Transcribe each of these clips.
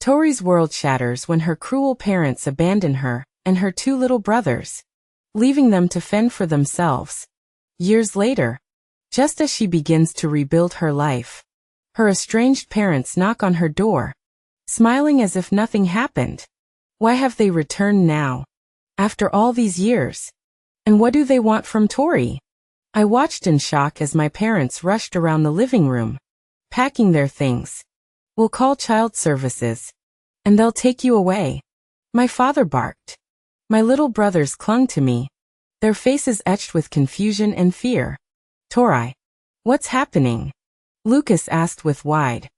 Tori's world shatters when her cruel parents abandon her and her two little brothers, leaving them to fend for themselves. Years later, just as she begins to rebuild her life, her estranged parents knock on her door, smiling as if nothing happened. Why have they returned now, after all these years? And what do they want from Tori? I watched in shock as my parents rushed around the living room, packing their things. We'll call child services, and they'll take you away. My father barked. My little brothers clung to me, their faces etched with confusion and fear. Tori, what's happening? Lucas asked with wide,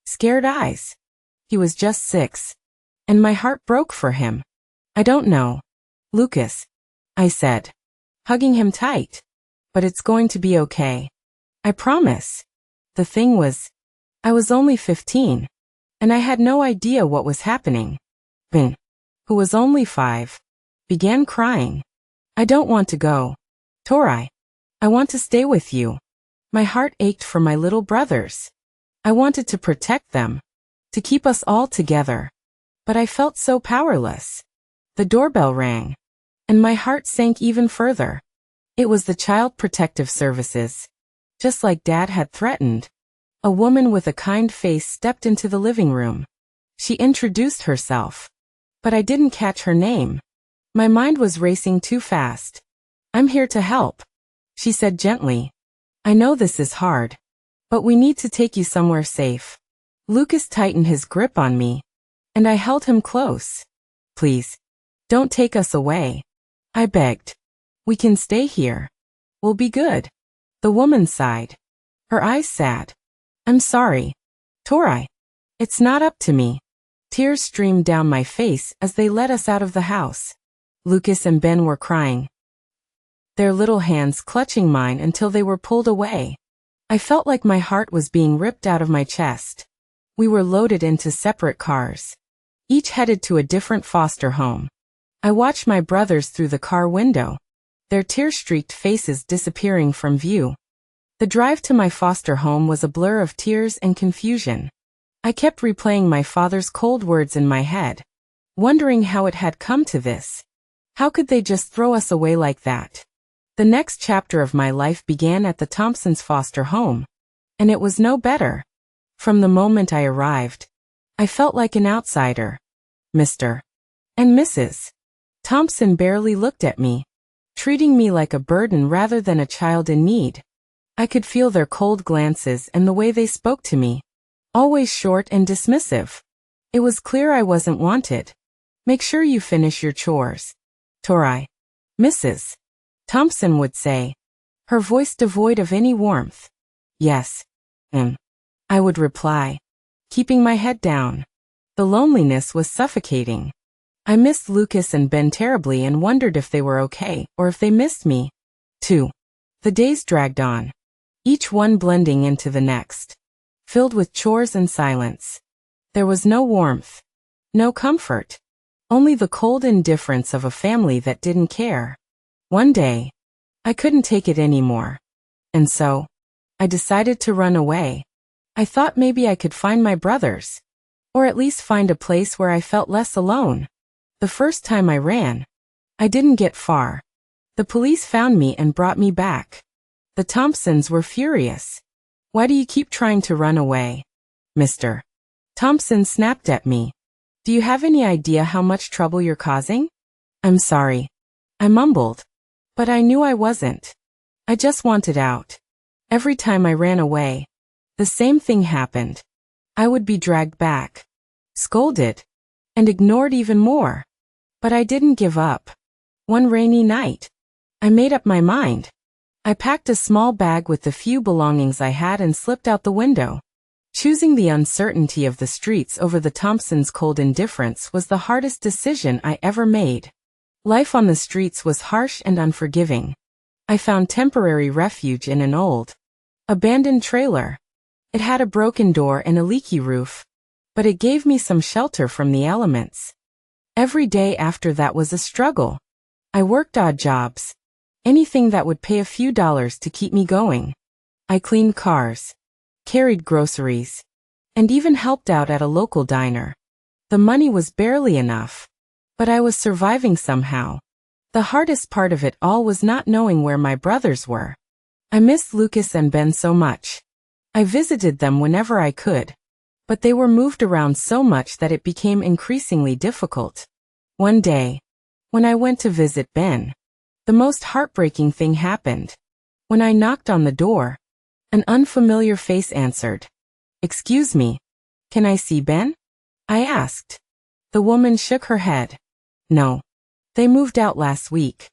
scared eyes. He was just 6, and my heart broke for him. I don't know, Lucas, I said, hugging him tight. But it's going to be okay. I promise. The thing was, I was only 15, and I had no idea what was happening. Ben, who was only 5, began crying. I don't want to go. Tori, I want to stay with you. My heart ached for my little brothers. I wanted to protect them, to keep us all together. But I felt so powerless. The doorbell rang, and my heart sank even further. It was the Child Protective Services. Just like Dad had threatened, a woman with a kind face stepped into the living room. She introduced herself, but I didn't catch her name. My mind was racing too fast. I'm here to help, she said gently. I know this is hard, but we need to take you somewhere safe. Lucas tightened his grip on me, and I held him close. Please, don't take us away, I begged. We can stay here. We'll be good. The woman sighed, her eyes sad. I'm sorry, Tori. It's not up to me. Tears streamed down my face as they led us out of the house. Lucas and Ben were crying, their little hands clutching mine until they were pulled away. I felt like my heart was being ripped out of my chest. We were loaded into separate cars, each headed to a different foster home. I watched my brothers through the car window, their tear-streaked faces disappearing from view. The drive to my foster home was a blur of tears and confusion. I kept replaying my father's cold words in my head, wondering how it had come to this. How could they just throw us away like that? The next chapter of my life began at the Thompsons' foster home, and it was no better. From the moment I arrived, I felt like an outsider. Mr. and Mrs. Thompson barely looked at me, treating me like a burden rather than a child in need. I could feel their cold glances and the way they spoke to me, always short and dismissive. It was clear I wasn't wanted. Make sure you finish your chores, Tori, Mrs. Thompson would say, her voice devoid of any warmth. Yes, I would reply, keeping my head down. The loneliness was suffocating. I missed Lucas and Ben terribly and wondered if they were okay or if they missed me, too. The days dragged on, each one blending into the next, filled with chores and silence. There was no warmth, no comfort, only the cold indifference of a family that didn't care. One day, I couldn't take it anymore, and so, I decided to run away. I thought maybe I could find my brothers, or at least find a place where I felt less alone. The first time I ran, I didn't get far. The police found me and brought me back. The Thompsons were furious. Why do you keep trying to run away, Mr. Thompson snapped at me. Do you have any idea how much trouble you're causing? I'm sorry, I mumbled. But I knew I wasn't. I just wanted out. Every time I ran away, the same thing happened. I would be dragged back, scolded, and ignored even more. But I didn't give up. One rainy night, I made up my mind. I packed a small bag with the few belongings I had and slipped out the window. Choosing the uncertainty of the streets over the Thompsons' cold indifference was the hardest decision I ever made. Life on the streets was harsh and unforgiving. I found temporary refuge in an old, abandoned trailer. It had a broken door and a leaky roof, but it gave me some shelter from the elements. Every day after that was a struggle. I worked odd jobs, anything that would pay a few dollars to keep me going. I cleaned cars, carried groceries, and even helped out at a local diner. The money was barely enough. But I was surviving somehow. The hardest part of it all was not knowing where my brothers were. I missed Lucas and Ben so much. I visited them whenever I could. But they were moved around so much that it became increasingly difficult. One day, when I went to visit Ben, the most heartbreaking thing happened. When I knocked on the door, an unfamiliar face answered. "Excuse me, can I see Ben?" I asked. The woman shook her head. "No. They moved out last week.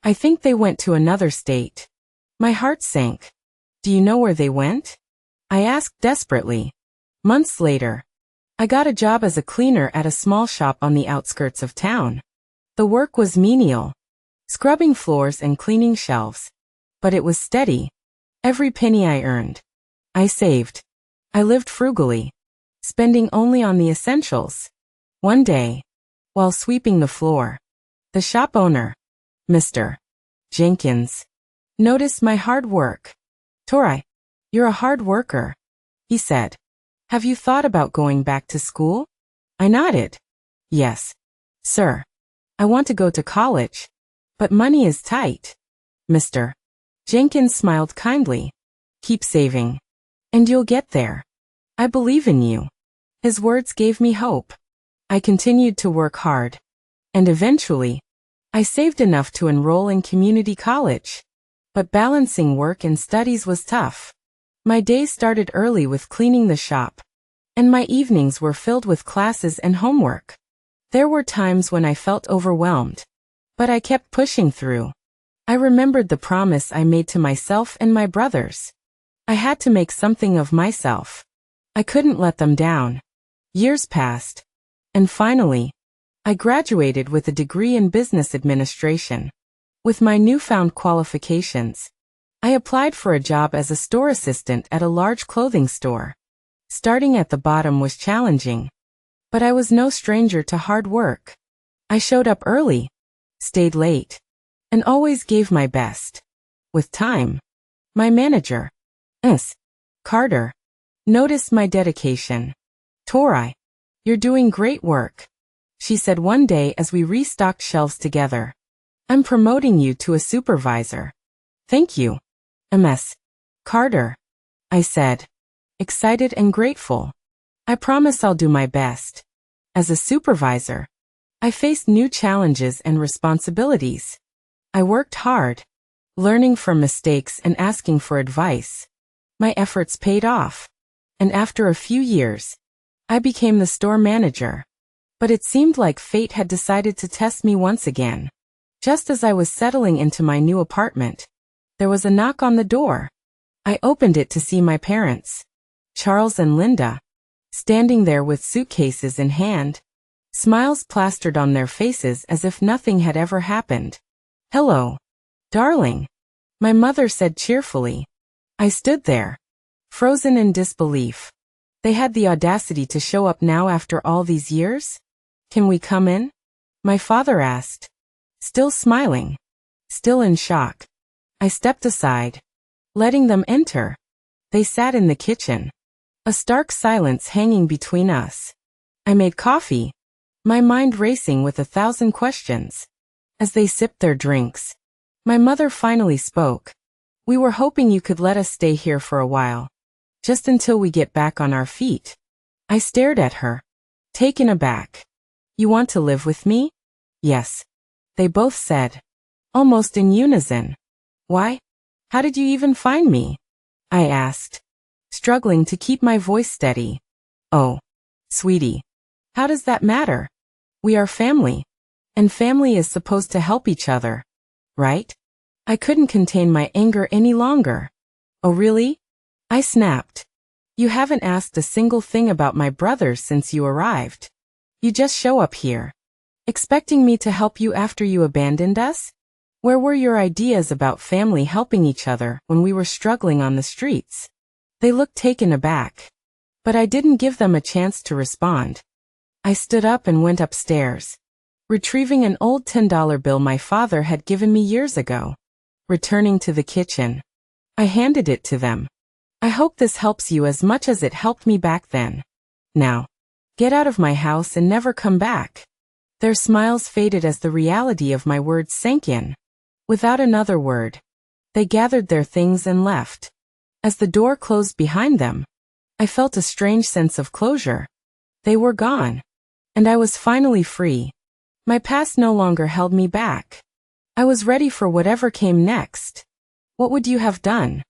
I think they went to another state." My heart sank. "Do you know where they went?" I asked desperately. Months later, I got a job as a cleaner at a small shop on the outskirts of town. The work was menial, scrubbing floors and cleaning shelves. But it was steady. Every penny I earned, I saved. I lived frugally, spending only on the essentials. One day, while sweeping the floor, the shop owner, Mr. Jenkins, noticed my hard work. "Tori, you're a hard worker," he said. "Have you thought about going back to school?" I nodded. "Yes, sir. I want to go to college, but money is tight." Mr. Jenkins smiled kindly. "Keep saving, and you'll get there. I believe in you." His words gave me hope. I continued to work hard, and eventually, I saved enough to enroll in community college. But balancing work and studies was tough. My days started early with cleaning the shop, and my evenings were filled with classes and homework. There were times when I felt overwhelmed, but I kept pushing through. I remembered the promise I made to myself and my brothers. I had to make something of myself. I couldn't let them down. Years passed, and finally, I graduated with a degree in business administration. With my newfound qualifications, I applied for a job as a store assistant at a large clothing store. Starting at the bottom was challenging, but I was no stranger to hard work. I showed up early, stayed late, and always gave my best. With time, my manager, Ms. Carter, noticed my dedication. "Tori, you're doing great work," she said one day as we restocked shelves together. "I'm promoting you to a supervisor." "Thank you, Ms. Carter," I said, excited and grateful. "I promise I'll do my best." As a supervisor, I faced new challenges and responsibilities. I worked hard, learning from mistakes and asking for advice. My efforts paid off, and after a few years, I became the store manager. But it seemed like fate had decided to test me once again. Just as I was settling into my new apartment, there was a knock on the door. I opened it to see my parents, Charles and Linda, standing there with suitcases in hand, smiles plastered on their faces as if nothing had ever happened. "Hello, darling," my mother said cheerfully. I stood there, frozen in disbelief. They had the audacity to show up now after all these years? "Can we come in?" my father asked, still smiling, still in shock. I stepped aside, letting them enter. They sat in the kitchen, a stark silence hanging between us. I made coffee, my mind racing with 1,000 questions. As they sipped their drinks, my mother finally spoke. "We were hoping you could let us stay here for a while, just until we get back on our feet." I stared at her, taken aback. "You want to live with me?" "Yes," they both said, almost in unison. "Why? How did you even find me?" I asked, struggling to keep my voice steady. "Oh, sweetie, how does that matter? We are family, and family is supposed to help each other, right?" I couldn't contain my anger any longer. "Oh really?" I snapped. "You haven't asked a single thing about my brothers since you arrived. You just show up here, expecting me to help you after you abandoned us? Where were your ideas about family helping each other when we were struggling on the streets?" They looked taken aback, but I didn't give them a chance to respond. I stood up and went upstairs, retrieving an old $10 bill my father had given me years ago. Returning to the kitchen, I handed it to them. "I hope this helps you as much as it helped me back then. Now, Get out of my house and never come back. Their smiles faded as the reality of my words sank in. Without another word, they gathered their things and left. As the door closed behind them, I felt a strange sense of closure. They were gone, and I was finally free. My past no longer held me back. I was ready for whatever came next. What would you have done?